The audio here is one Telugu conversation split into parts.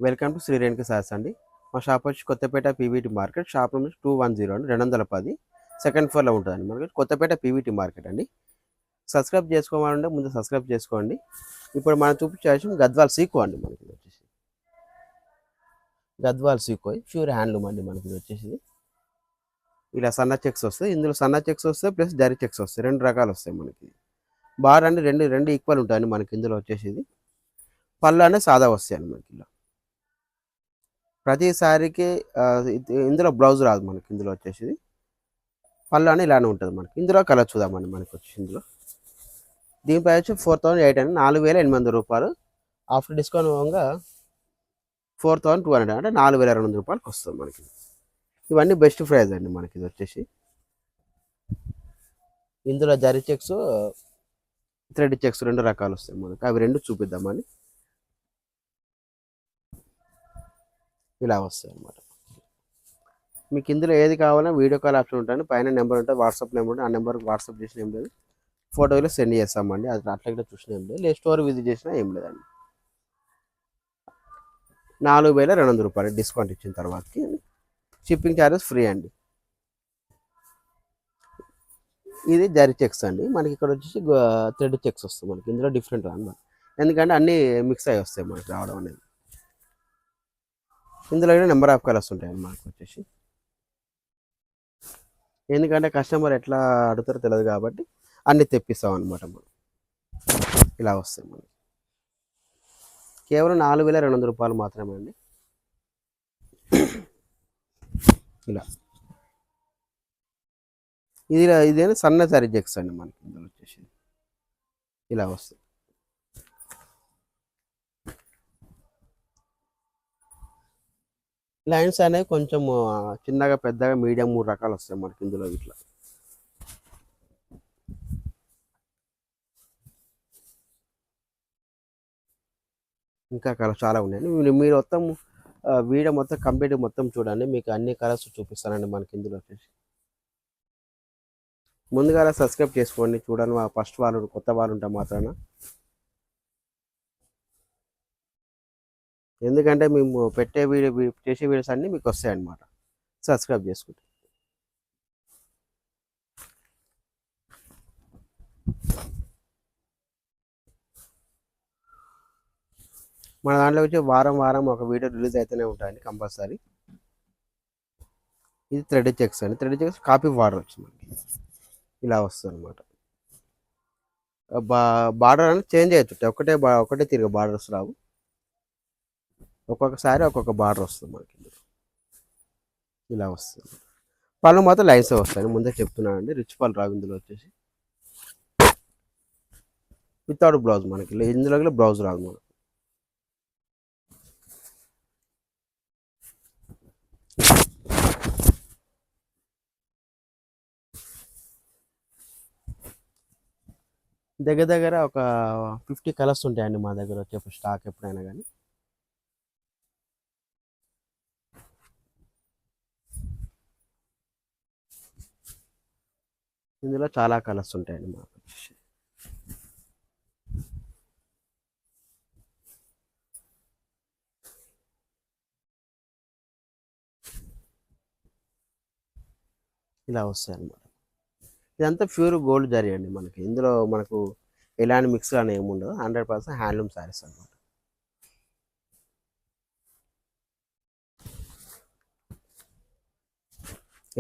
Welcome to Shri Renuka sarees అండి. మా షాప్ వచ్చి Kothapeta PVT market. Shop number 210 అండి, 210 సెకండ్ ఫ్లోర్లో ఉంటుందండి మనకి. కొత్తపేట పీవీటీ మార్కెట్ అండి. సబ్స్క్రైబ్ చేసుకోవాలంటే ముందు సబ్స్క్రైబ్ చేసుకోండి. ఇప్పుడు మనం చూపించే గద్వాల్ సీకో అండి. మనకి ఇది వచ్చేసి గద్వాల్ సీకో ప్యూర్ హ్యాండ్లూమ్ అండి. మనకి ఇది వచ్చేసి ఇలా సన్న చెక్స్ వస్తాయి. ఇందులో సన్న చెక్స్ వస్తాయి ప్లస్ డైరెక్ట్ చెక్స్ వస్తాయి. రెండు రకాలు వస్తాయి మనకి. బార్ అండి రెండు రెండు ఈక్వల్ ఉంటాయండి మనకి. ఇందులో వచ్చేసి పళ్ళు అనేది సాదా వస్తాయండి మనకి. ఇలా ప్రతి సారీకి ఇందులో బ్లౌజ్ రాదు మనకి. ఇందులో వచ్చేసి పళ్ళు అని ఇలానే ఉంటుంది మనకి. ఇందులో కలర్ చూద్దామండి. మనకి వచ్చి ఇందులో దీనిపై వచ్చి 4800 4,800 ఆఫ్టర్ డిస్కౌంట్ పోగా 4200 అంటే 4,200 వస్తుంది మనకి. ఇవన్నీ బెస్ట్ ప్రైస్ అండి మనకి. ఇది వచ్చేసి ఇందులో జరీ చెక్స్ థ్రెడ్ చెక్స్ రెండు రకాలు వస్తాయి మనకి. అవి రెండు చూపిద్దామని. ఇలా వస్తాయి అన్నమాట. మీకు ఇందులో ఏది కావాలన్నా వీడియో కాల్ ఆప్షన్ ఉంటుంది. పైన నెంబర్ ఉంటుంది, వాట్సాప్ నెంబర్ ఉంటుంది. ఆ నెంబర్కి వాట్సాప్ చేసిన ఏం లేదు, ఫోటోలో సెండ్ చేస్తామండి. అది అట్లా చూసిన ఏం లేదు, లేదు స్టోర్ విజిట్ చేసినా ఏం లేదండి. 4,200 డిస్కౌంట్ ఇచ్చిన తర్వాతకి షిప్పింగ్ ఛార్జెస్ ఫ్రీ అండి. ఇది జరీ చెక్స్ అండి మనకి. ఇక్కడ వచ్చేసి థ్రెడ్ చెక్స్ వస్తాయి మనకి. ఇందులో డిఫరెంట్ అన్నమాట, ఎందుకంటే అన్నీ మిక్స్ అయ్యి వస్తాయి మనకి రావడం అనేది. ఇందులో నెంబర్ ఆఫ్ కలర్స్ ఉంటాయండి మనకు వచ్చేసి. ఎందుకంటే కస్టమర్ ఎట్లా అడుగుతారో తెలియదు కాబట్టి అన్నీ తెప్పిస్తాం అనమాట మనం. ఇలా వస్తాయి మనకి. కేవలం 4,200 మాత్రమే అండి. ఇలా ఇదేనా సన్న జరీ చెక్స్ అండి మనకి. ఇందులో వచ్చేసి ఇలా వస్తాయి. లైన్స్ అనేవి కొంచెం చిన్నగా పెద్దగా మీడియం 3 రకాలు వస్తాయి మనకి ఇందులో. ఇట్లా ఇంకా కలర్స్ చాలా ఉన్నాయండి. మీరు మొత్తం వీడియో మొత్తం కంప్లీట్ మొత్తం చూడండి, మీకు అన్ని కలర్స్ చూపిస్తానండి మనకి ఇందులో వచ్చేసి. ముందుగా సబ్స్క్రైబ్ చేసుకోండి, చూడండి. ఫస్ట్ వాళ్ళు కొత్త వాళ్ళు ఉంటే మాత్రాన, ఎందుకంటే మేము పెట్టే చేసే వీడియోస్ అన్నీ మీకు వస్తాయి అన్నమాట. సబ్స్క్రైబ్ చేసుకుంటే మన దాంట్లో వచ్చి వారం వారం ఒక వీడియో రిలీజ్ అయితేనే ఉంటాయండి కంపల్సరీ. ఇది థ్రెడ్ చెక్స్ అండి. థ్రెడ్ చెక్స్ కాపీ బార్డర్ వచ్చింది మనకి. ఇలా వస్తుంది అనమాట. బార్డర్ అనేది చేంజ్ అవుతుంటాయి. ఒకటే తిరిగి బార్డర్స్ రావు. ఒక్కొక్కసారి ఒక్కొక్క బార్డర్ వస్తుంది మనకి. ఇలా వస్తుంది. పళ్ళు మాత్రం లైన్స్ వస్తాయి, ముందే చెప్తున్నాను అండి. రిచ్ పళ్ళు రావు ఇందులో వచ్చేసి. వితౌట్ బ్లౌజ్ మనకి. ఇందులో బ్లౌజ్ రాదు మనకి. దగ్గర దగ్గర ఒక 50 కలర్స్ ఉంటాయండి మా దగ్గర వచ్చే స్టాక్ ఎప్పుడైనా కానీ. ఇందులో చాలా కలర్స్ ఉంటాయండి మాకు. ఇలా వస్తాయి అన్నమాట. ఇదంతా ప్యూర్ గోల్డ్ జరీ అండి మనకి. ఇందులో మనకు ఎలాంటి మిక్స్ అని ఏమి ఉండదు. 100% హ్యాండ్లూమ్ శారీస్ అన్నమాట.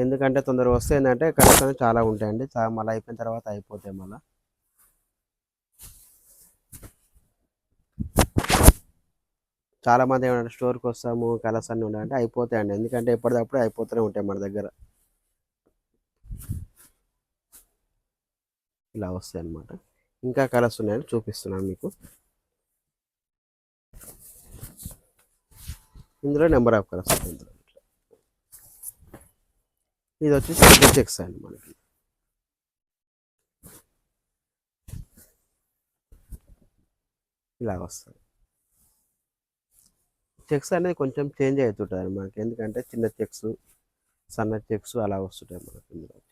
ఎందుకంటే తొందరగా వస్తే ఏంటంటే కలర్స్ అనేవి చాలా ఉంటాయండి. మళ్ళీ అయిపోయిన తర్వాత అయిపోతాయి మళ్ళీ. చాలామంది ఏమంటే స్టోర్కి వస్తాము కలర్స్ అన్నీ ఉన్నాయంటే అయిపోతాయండి. ఎందుకంటే ఎప్పటికప్పుడు అయిపోతూనే ఉంటాయి మన దగ్గర. ఇలా వస్తాయి అన్నమాట. ఇంకా కలర్స్ ఉన్నాయని చూపిస్తున్నాను మీకు. ఇందులో నెంబర్ ఆఫ్ కలర్స్ ఉంటాయి. ఇందులో ఇది వచ్చేసి చెక్స్ అండి మనకి. ఇలా వస్తుంది. చెక్స్ అనేది కొంచెం చేంజ్ అవుతుంటుంది మనకి. ఎందుకంటే చిన్న చెక్స్, సన్న చెక్స్ అలా వస్తుంటాయి మనకి ఇందులో వచ్చేసి.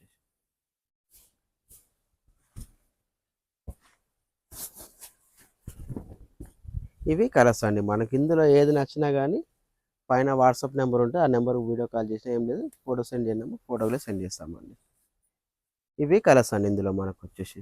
ఇవి కలర్స్ అండి. మనకి ఇందులో ఏది నచ్చినా గానీ పైన వాట్సాప్ నెంబర్ ఉంటే ఆ నెంబర్‌కి వీడియో కాల్ చేసినా ఏం లేదు. ఫోటో సెండ్ చేయమన్నా ఫోటో కూడా సెండ్ చేస్తామండి. ఇవి కలర్స్ అండి ఇందులో మనకొచ్చేసి.